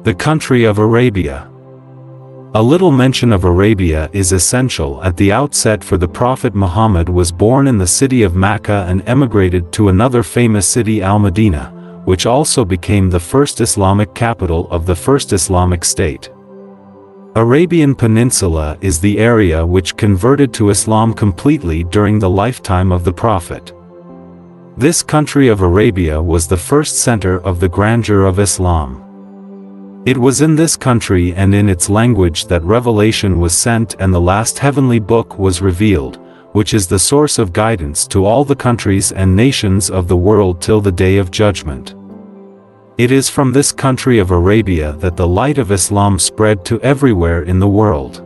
The country of Arabia. A little mention of Arabia is essential at the outset, for the Prophet Muhammad was born in the city of Mecca and emigrated to another famous city, Al-Madinah, which also became the first Islamic capital of the first Islamic state. Arabian Peninsula is the area which converted to Islam completely during the lifetime of the Prophet. This country of Arabia was the first center of the grandeur of Islam. It was in this country and in its language that revelation was sent and the last heavenly book was revealed, which is the source of guidance to all the countries and nations of the world till the day of judgment. It is from this country of Arabia that the light of Islam spread to everywhere in the world.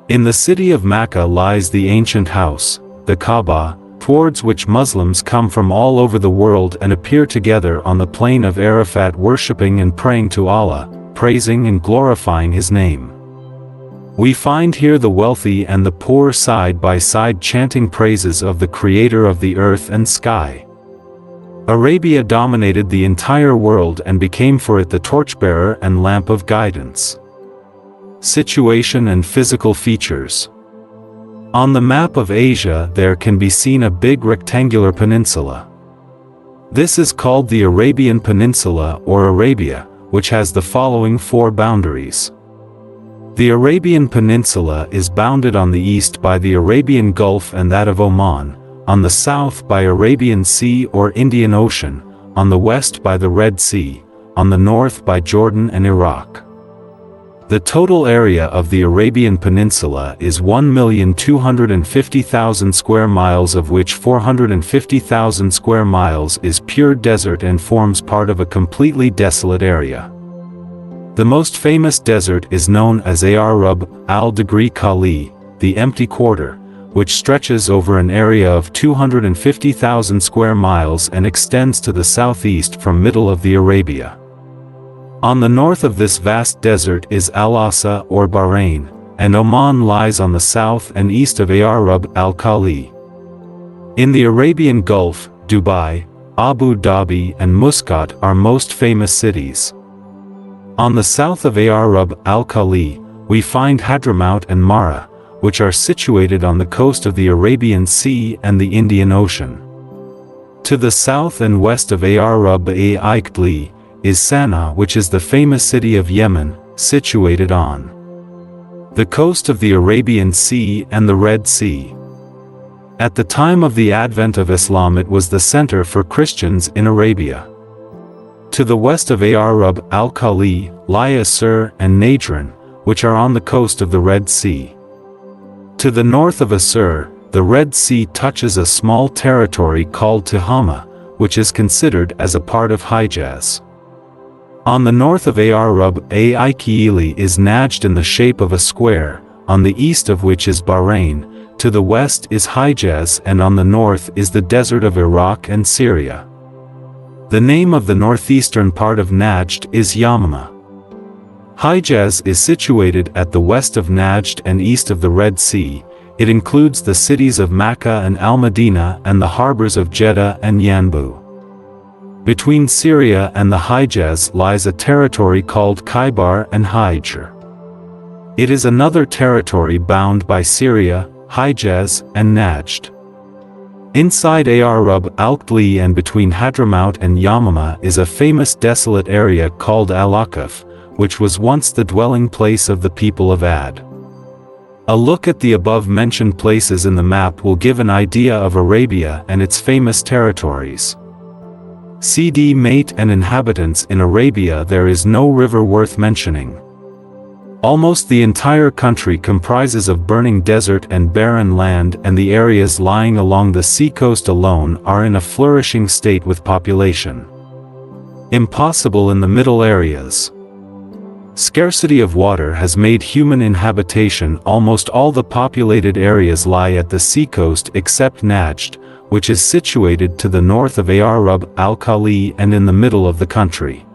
In the city of Mecca lies the ancient house, the Kaaba, towards which Muslims come from all over the world and appear together on the plain of Arafat, worshipping and praying to Allah, praising and glorifying His name. We find here the wealthy and the poor side by side chanting praises of the Creator of the earth and sky. Arabia dominated the entire world and became for it the torchbearer and lamp of guidance. Situation and physical features. On the map of Asia there can be seen a big rectangular peninsula. This is called the Arabian Peninsula or Arabia, which has the following four boundaries. The Arabian Peninsula is bounded on the east by the Arabian Gulf and that of Oman, on the south by Arabian Sea or Indian Ocean, on the west by the Red Sea, on the north by Jordan and Iraq. The total area of the Arabian Peninsula is 1,250,000 square miles, of which 450,000 square miles is pure desert and forms part of a completely desolate area. The most famous desert is known as Arab al-Degree Khali, the empty quarter, which stretches over an area of 250,000 square miles and extends to the southeast from middle of the Arabia. On the north of this vast desert is Al-Asa or Bahrain, and Oman lies on the south and east of Arab al-Khali. In the Arabian Gulf, Dubai, Abu Dhabi and Muscat are most famous cities. On the south of Arab al-Khali, we find Hadramaut and Mara, which are situated on the coast of the Arabian Sea and the Indian Ocean. To the south and west of Arab al-Khali is Sana'a, which is the famous city of Yemen, situated on the coast of the Arabian Sea and the Red Sea. At the time of the advent of Islam it was the center for Christians in Arabia. To the west of Arab al-Khali lie Assur and Najran, which are on the coast of the Red Sea. To the north of Assur, the Red Sea touches a small territory called Tihama, which is considered as a part of Hijaz. On the north of Arab al-Khali is Najd in the shape of a square, on the east of which is Bahrain, to the west is Hijaz and on the north is the desert of Iraq and Syria. The name of the northeastern part of Najd is Yamama. Hijaz is situated at the west of Najd and east of the Red Sea. It includes the cities of Mecca and Al-Madinah and the harbors of Jeddah and Yanbu. Between Syria and the Hijaz lies a territory called Khaybar and Hijr. It is another territory bound by Syria, Hijaz, and Najd. Inside Arab al-Khali and between Hadramaut and Yamama is a famous desolate area called Al-Aqaf, which was once the dwelling place of the people of Ad. A look at the above-mentioned places in the map will give an idea of Arabia and its famous territories. CD mate and inhabitants in Arabia. There is no river worth mentioning. Almost the entire country comprises of burning desert and barren land, and the areas lying along the seacoast alone are in a flourishing state with population. Impossible in the middle areas. Scarcity of water has made human inhabitation. Almost all the populated areas lie at the seacoast except Najd, which is situated to the north of Arab al-Khali and in the middle of the country.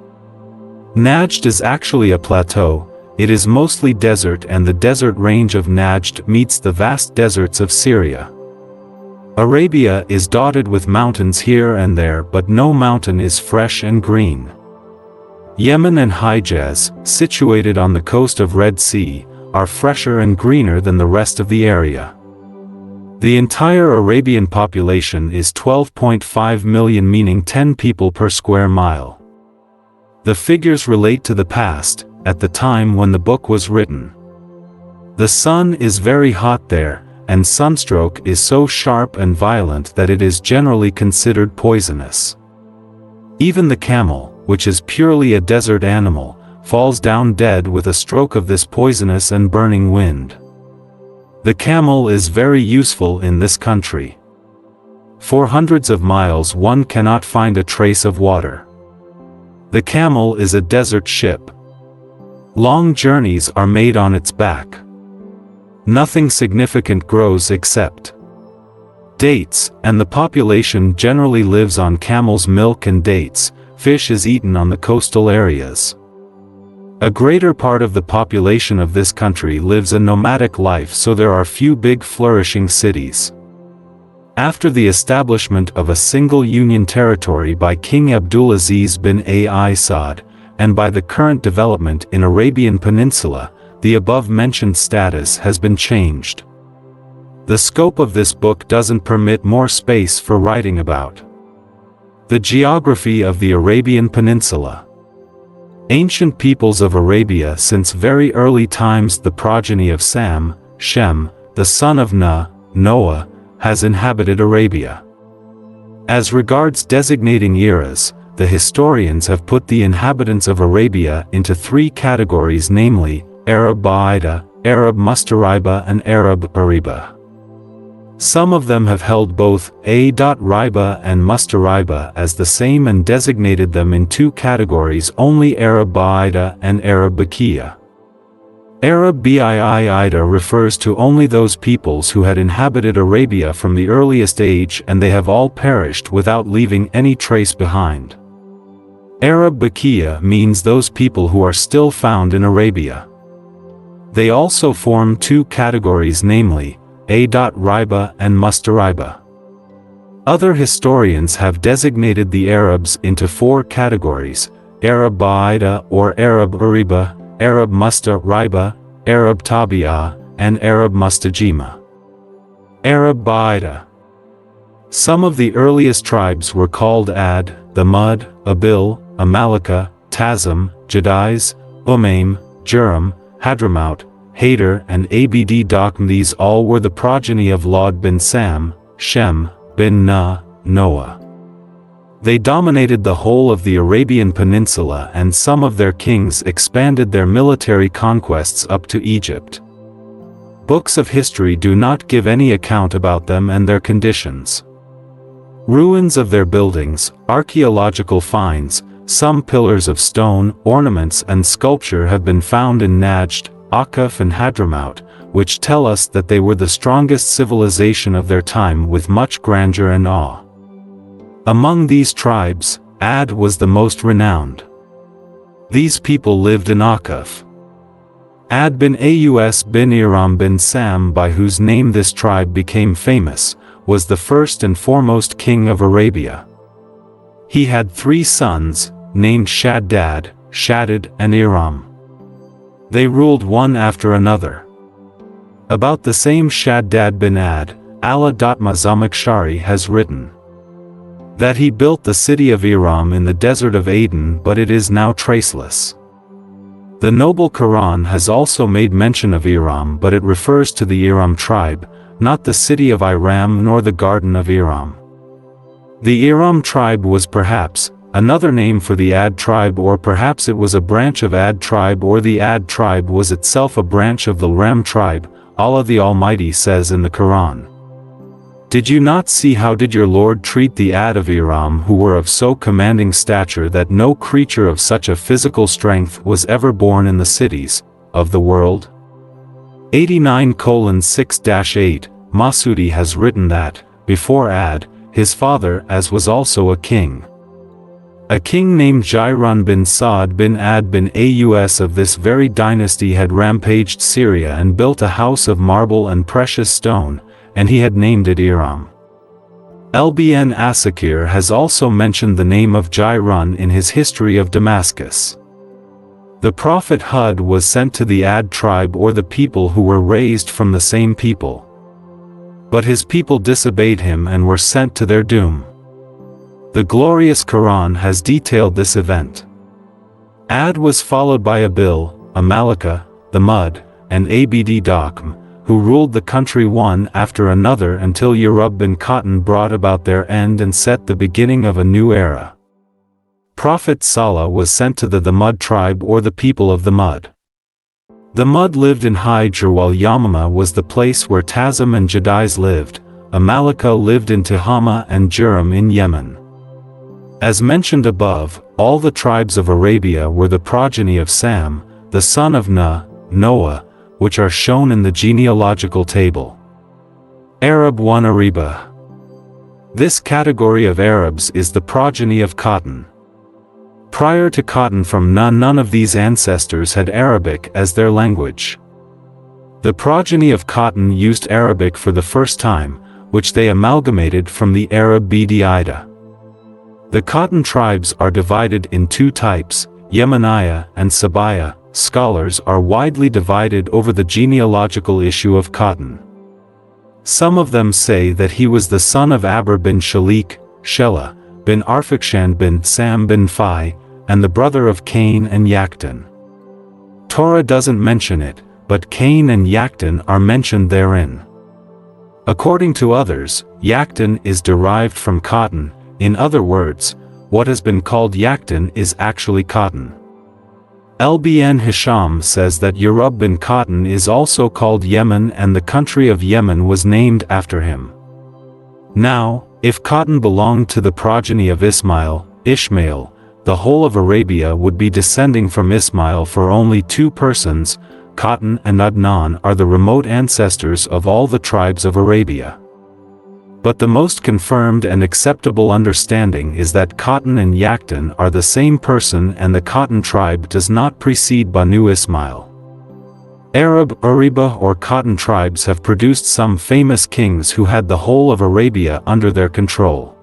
Najd is actually a plateau. It is mostly desert, and the desert range of Najd meets the vast deserts of Syria. Arabia is dotted with mountains here and there, but no mountain is fresh and green. Yemen and Hijaz, situated on the coast of Red Sea, are fresher and greener than the rest of the area. The entire Arabian population is 12.5 million, meaning 10 people per square mile. The figures relate to the past, at the time when the book was written. The sun is very hot there, and sunstroke is so sharp and violent that it is generally considered poisonous. Even the camel, which is purely a desert animal, falls down dead with a stroke of this poisonous and burning wind. The camel is very useful in this country. For hundreds of miles one cannot find a trace of water. The camel is a desert ship. Long journeys are made on its back. Nothing significant grows except dates, and the population generally lives on camel's milk and dates. Fish is eaten on the coastal areas. A greater part of the population of this country lives a nomadic life, so there are few big flourishing cities. After the establishment of a single union territory by King Abdulaziz bin Saud, and by the current development in Arabian Peninsula, the above-mentioned status has been changed. The scope of this book doesn't permit more space for writing about the geography of the Arabian Peninsula. Ancient peoples of Arabia since very early times, the progeny of Sam, Shem, the son of Noah, has inhabited Arabia. As regards designating eras, the historians have put the inhabitants of Arabia into three categories, namely, Arab Ba'ida, Arab Mustariba and Arab Ariba. Some of them have held both Riba and Mustariba as the same and designated them in two categories only, Arab Ba'ida and Arab Bakiya. Arab Ba'ida refers to only those peoples who had inhabited Arabia from the earliest age, and they have all perished without leaving any trace behind. Arab Bakiya means those people who are still found in Arabia. They also form two categories, namely, Riba and Mustariba. Other historians have designated the Arabs into four categories: Arab Ba'ida or Arab Ariba, Arab Mustariba, Arab Tabi'a, and Arab Mustajima. Arab Ba'ida. Some of the earliest tribes were called Ad, the Mud, Abil, Amalika, Tazim, Jadais, Umaym, Juram, Hadramaut, Hader and Abd Dokm. These all were the progeny of Lod bin Sam, Shem, bin Noah. They dominated the whole of the Arabian Peninsula, and some of their kings expanded their military conquests up to Egypt. Books of history do not give any account about them and their conditions. Ruins of their buildings, archaeological finds, some pillars of stone, ornaments and sculpture have been found in Najd, Akaf and Hadramaut, which tell us that they were the strongest civilization of their time with much grandeur and awe. Among these tribes, Ad was the most renowned. These people lived in Akaf. Ad bin Aus bin Iram bin Sam, by whose name this tribe became famous, was the first and foremost king of Arabia. He had three sons, named Shaddad, Shaddad and Iram. They ruled one after another. About the same Shaddad bin Ad, Allah.Mazamakhshari has written that he built the city of Iram in the desert of Aden, but it is now traceless. The noble Quran has also made mention of Iram, but it refers to the Iram tribe, not the city of Iram nor the garden of Iram. The Iram tribe was perhaps another name for the Ad tribe, or perhaps it was a branch of Ad tribe, or the Ad tribe was itself a branch of the Ram tribe. Allah the Almighty says in the Quran, "Did you not see how did your Lord treat the Ad of Iram, who were of so commanding stature that no creature of such a physical strength was ever born in the cities of the world?" 89:6-8, Masudi has written that, before Ad, his father as was also a king named Jairun bin Saad bin Ad bin Aus of this very dynasty had rampaged Syria and built a house of marble and precious stone, and he had named it Iram. Lbn Asakir has also mentioned the name of Jairun in his history of Damascus. The prophet Hud was sent to the Ad tribe, or the people who were raised from the same people. But his people disobeyed him and were sent to their doom. The glorious Quran has detailed this event. Ad was followed by Abil, Amalekah, the Mud, and Abd Dakm, who ruled the country one after another until Yarub bin Qahtan brought about their end and set the beginning of a new era. Prophet Salih was sent to the Mud tribe, or the people of the Mud. The Mud lived in Hijr, while Yamama was the place where Tazim and Jadais lived. Amalekah lived in Tihama and Juram in Yemen. As mentioned above, all the tribes of Arabia were the progeny of Sam, the son of Noah, which are shown in the genealogical table. Arab 1 Ariba. This category of Arabs is the progeny of Qahtan. Prior to Qahtan, from none of these ancestors had Arabic as their language. The progeny of Qahtan used Arabic for the first time, which they amalgamated from the Arab Bediida. The Qahtan tribes are divided in two types, Yemeniya and Sabaya. Scholars are widely divided over the genealogical issue of Qahtan. Some of them say that he was the son of Abr bin Shalik, Shelah, bin Arfakshan bin Sam bin Phai, and the brother of Cain and Yaqtan. Torah doesn't mention it, but Cain and Yaqtan are mentioned therein. According to others, Yaqtan is derived from Qahtan. In other words, what has been called Yaqtan is actually Qahtan. Lbn Hisham says that Yarub bin Qahtan is also called Yemen, and the country of Yemen was named after him. Now, if Qahtan belonged to the progeny of Ishmael, the whole of Arabia would be descending from Ismail, for only two persons, Qahtan and Adnan, are the remote ancestors of all the tribes of Arabia. But the most confirmed and acceptable understanding is that Qahtan and Yaqtan are the same person, and the Qahtan tribe does not precede Banu Ismail. Arab, Ariba or Qahtan tribes have produced some famous kings who had the whole of Arabia under their control.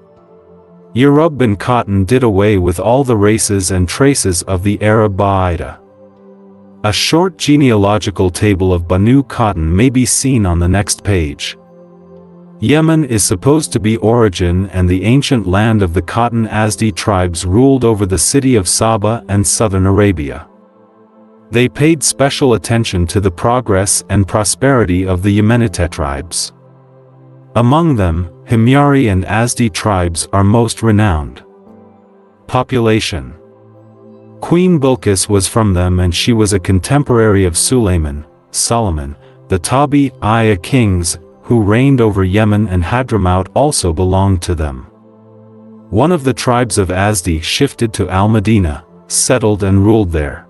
Yarub bin Qahtan did away with all the races and traces of the Arab Ba'ida. A short genealogical table of Banu Qahtan may be seen on the next page. Yemen is supposed to be origin and the ancient land of the Qahtan Azdi tribes ruled over the city of Saba and southern Arabia. They paid special attention to the progress and prosperity of the Yemenite tribes. Among them, Himyari and Azdi tribes are most renowned. Population. Queen Bilqis was from them, and she was a contemporary of Solomon, the Tabi'iyya kings, who reigned over Yemen, and Hadramaut also belonged to them. One of the tribes of Azdi shifted to Al-Madinah, settled and ruled there.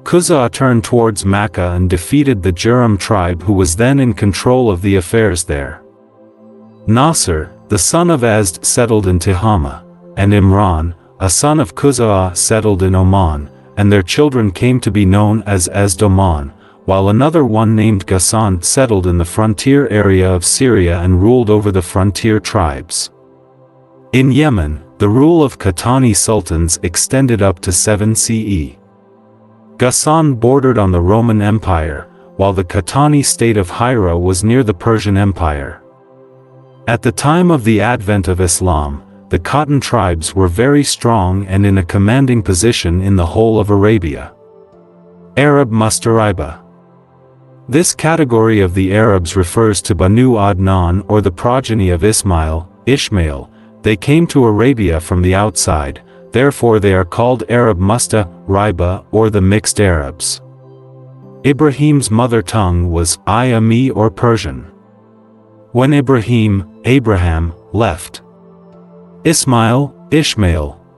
Quza'a turned towards Mecca and defeated the Juram tribe, who was then in control of the affairs there. Nasr, the son of Azd, settled in Tihama, and Imran, a son of Quza'a, settled in Oman, and their children came to be known as Oman, while another one named Ghassan settled in the frontier area of Syria and ruled over the frontier tribes. In Yemen, the rule of Qahtani sultans extended up to 7 CE. Ghassan bordered on the Roman Empire, while the Qahtani state of Hira was near the Persian Empire. At the time of the advent of Islam, the Qahtan tribes were very strong and in a commanding position in the whole of Arabia. Arab Mustariba. This category of the Arabs refers to Banu Adnan, or the progeny of Ishmael. They came to Arabia from the outside, therefore they are called Arab Mustariba, or the mixed Arabs. Ibrahim's mother tongue was Ayami or Persian. When Abraham, left Ishmael,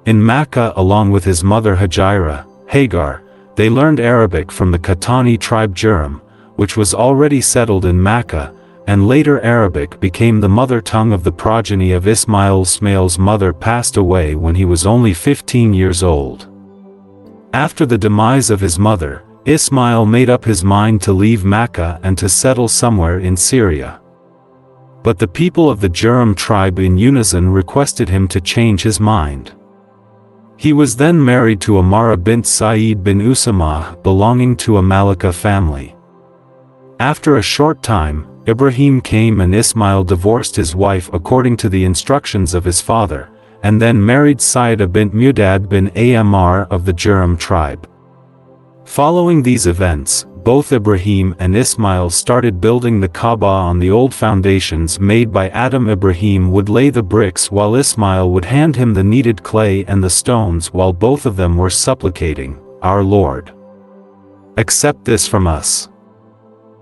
in Mecca along with his mother Hagar, they learned Arabic from the Qahtani tribe Juram, which was already settled in Mecca, and later Arabic became the mother tongue of the progeny of Ismail. Ismail's mother passed away when he was only 15 years old. After the demise of his mother, Ismail made up his mind to leave Mecca and to settle somewhere in Syria. But the people of the Juram tribe in unison requested him to change his mind. He was then married to Amara bint Sa'id bin Usamah, belonging to a Malika family. After a short time, Ibrahim came and Ismail divorced his wife according to the instructions of his father, and then married Sa'idah bint Mudad bin Amr of the Jurham tribe. Following these events, both Ibrahim and Ismail started building the Kaaba on the old foundations made by Adam. Ibrahim would lay the bricks while Ismail would hand him the kneaded clay and the stones, while both of them were supplicating, "Our Lord, accept this from us.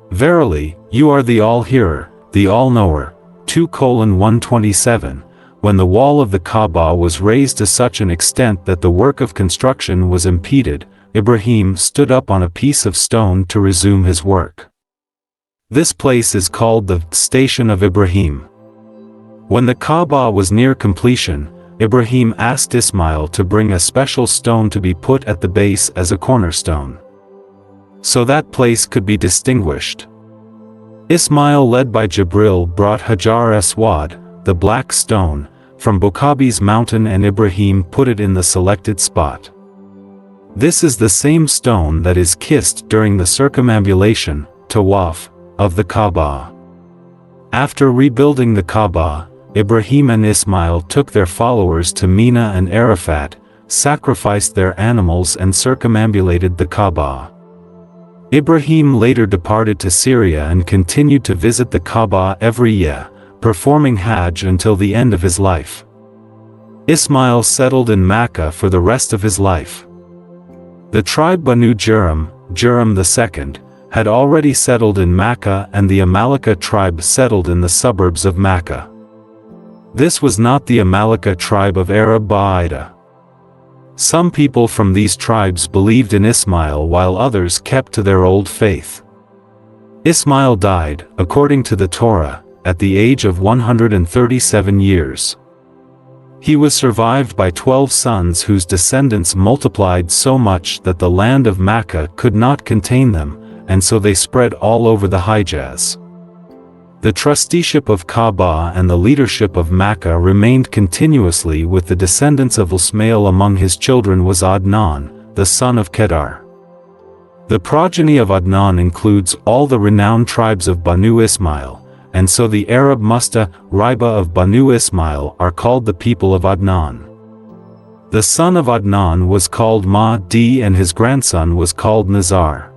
Verily, you are the all-hearer, the all-knower." 2:127. When the wall of the Kaaba was raised to such an extent that the work of construction was impeded, Ibrahim stood up on a piece of stone to resume his work. This place is called the Station of Ibrahim. When the Kaaba was near completion, Ibrahim asked Ismail to bring a special stone to be put at the base as a cornerstone, so that place could be distinguished. Ismail, led by Jibril, brought Hajar Aswad, the black stone, from Bokabi's mountain, and Ibrahim put it in the selected spot. This is the same stone that is kissed during the circumambulation, tawaf, of the Kaaba. After rebuilding the Kaaba, Ibrahim and Ismail took their followers to Mina and Arafat, sacrificed their animals and circumambulated the Kaaba. Ibrahim later departed to Syria and continued to visit the Kaaba every year, performing Hajj until the end of his life. Ismail settled in Mecca for the rest of his life. The tribe Banu Jurham, Jurham II, had already settled in Mecca, and the Amalika tribe settled in the suburbs of Mecca. This was not the Amalika tribe of Arab Ba'ida. Some people from these tribes believed in Ismail while others kept to their old faith. Ismail died, according to the Torah, at the age of 137 years. He was survived by 12 sons whose descendants multiplied so much that the land of Mecca could not contain them, and so they spread all over the Hijaz. The trusteeship of Kaaba and the leadership of Mecca remained continuously with the descendants of Ismail. Among his children was Adnan, the son of Kedar. The progeny of Adnan includes all the renowned tribes of Banu Ismail, and so the Arab Musta, Riba of Banu Ismail are called the people of Adnan. The son of Adnan was called Mahdi and his grandson was called Nizar.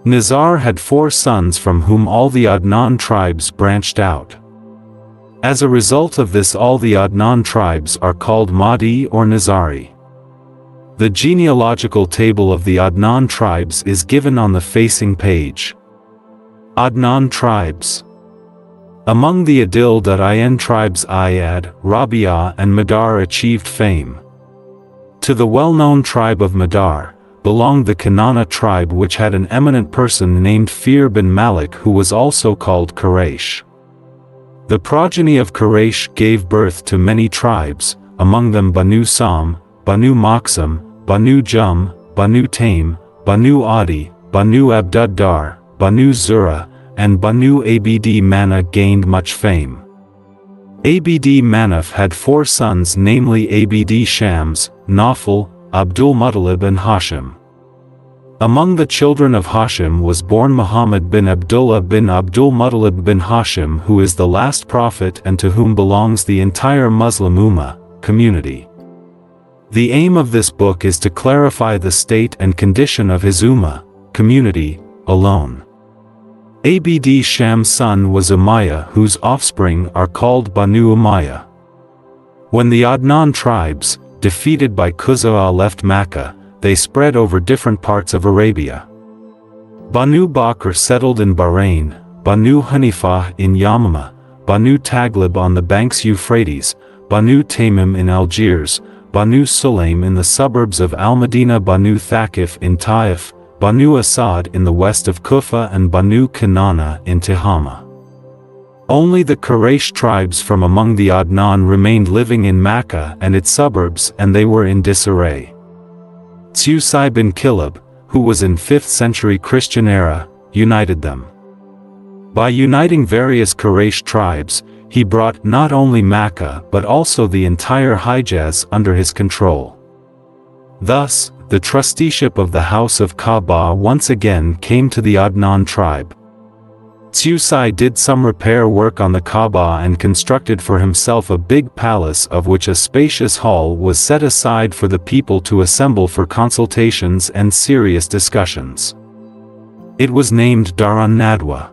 Nizar had 4 sons from whom all the Adnan tribes branched out. As a result of this, all the Adnan tribes are called Mahdi or Nizari. The genealogical table of the Adnan tribes is given on the facing page. Adnan tribes. Among the Adil.in tribes, Ayad, Rabia and Madar achieved fame. To the well-known tribe of Madar belonged the Kanana tribe, which had an eminent person named Fir bin Malik, who was also called Quraysh. The progeny of Quraysh gave birth to many tribes, among them Banu Sam, Banu Maksum, Banu Jum, Banu Taim, Banu Adi, Banu Abduddar, Banu Zura, and Banu Abd Manaf gained much fame. Abd Manaf had 4 sons, namely Abd Shams, Nawfal, Abdul Muttalib and Hashim. Among the children of Hashim was born Muhammad bin Abdullah bin Abdul Muttalib bin Hashim, who is the last prophet and to whom belongs the entire Muslim Ummah community. The aim of this book is to clarify the state and condition of his Ummah community alone. Abd Sham's son was Umayyah, whose offspring are called Banu Umayyah. When the Adnan tribes, defeated by Khuza'ah, left Mecca, they spread over different parts of Arabia. Banu Bakr settled in Bahrain, Banu Hanifah in Yamama, Banu Taglib on the banks Euphrates, Banu Tamim in Algiers, Banu Sulaim in the suburbs of Al-Madinah, Banu Thaqif in Taif, Banu Asad in the west of Kufa and Banu Kanana in Tihama. Only the Quraysh tribes from among the Adnan remained living in Mecca and its suburbs, and they were in disarray. Qusay bin Kilab, who was in 5th century Christian era, united them. By uniting various Quraysh tribes, he brought not only Mecca but also the entire Hijaz under his control. Thus, the trusteeship of the House of Kaaba once again came to the Adnan tribe. Qusay did some repair work on the Kaaba and constructed for himself a big palace of which a spacious hall was set aside for the people to assemble for consultations and serious discussions. It was named Darun Nadwa.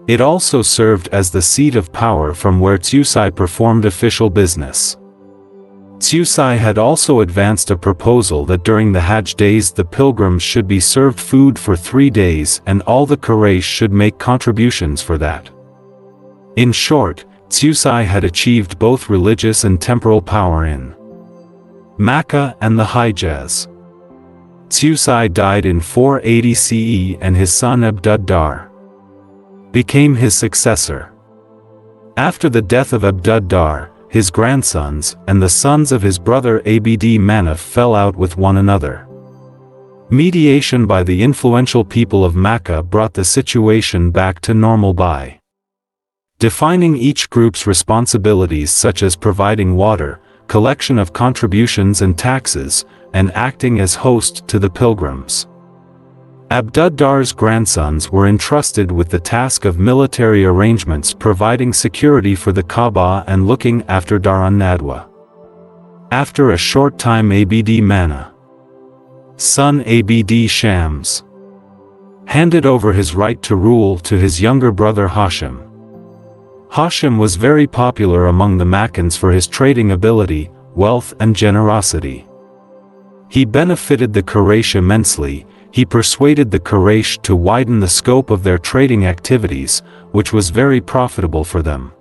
It also served as the seat of power from where Qusay performed official business. Qusay had also advanced a proposal that during the Hajj days the pilgrims should be served food for 3 days and all the Quraysh should make contributions for that. In short, Qusay had achieved both religious and temporal power in Mecca and the Hijaz. Qusay died in 480 CE and his son Abd-ad-Dar became his successor. After the death of Abd-ad-Dar, his grandsons, and the sons of his brother Abd-Manaf fell out with one another. Mediation by the influential people of Mecca brought the situation back to normal by defining each group's responsibilities such as providing water, collection of contributions and taxes, and acting as host to the pilgrims. Abd-ad-Dar's grandsons were entrusted with the task of military arrangements, providing security for the Kaaba and looking after Darun Nadwa. After a short time Abd-Manaf, son Abd-Shams, handed over his right to rule to his younger brother Hashim. Hashim was very popular among the Meccans for his trading ability, wealth and generosity. He benefited the Quraysh immensely. He persuaded the Quraysh to widen the scope of their trading activities, which was very profitable for them.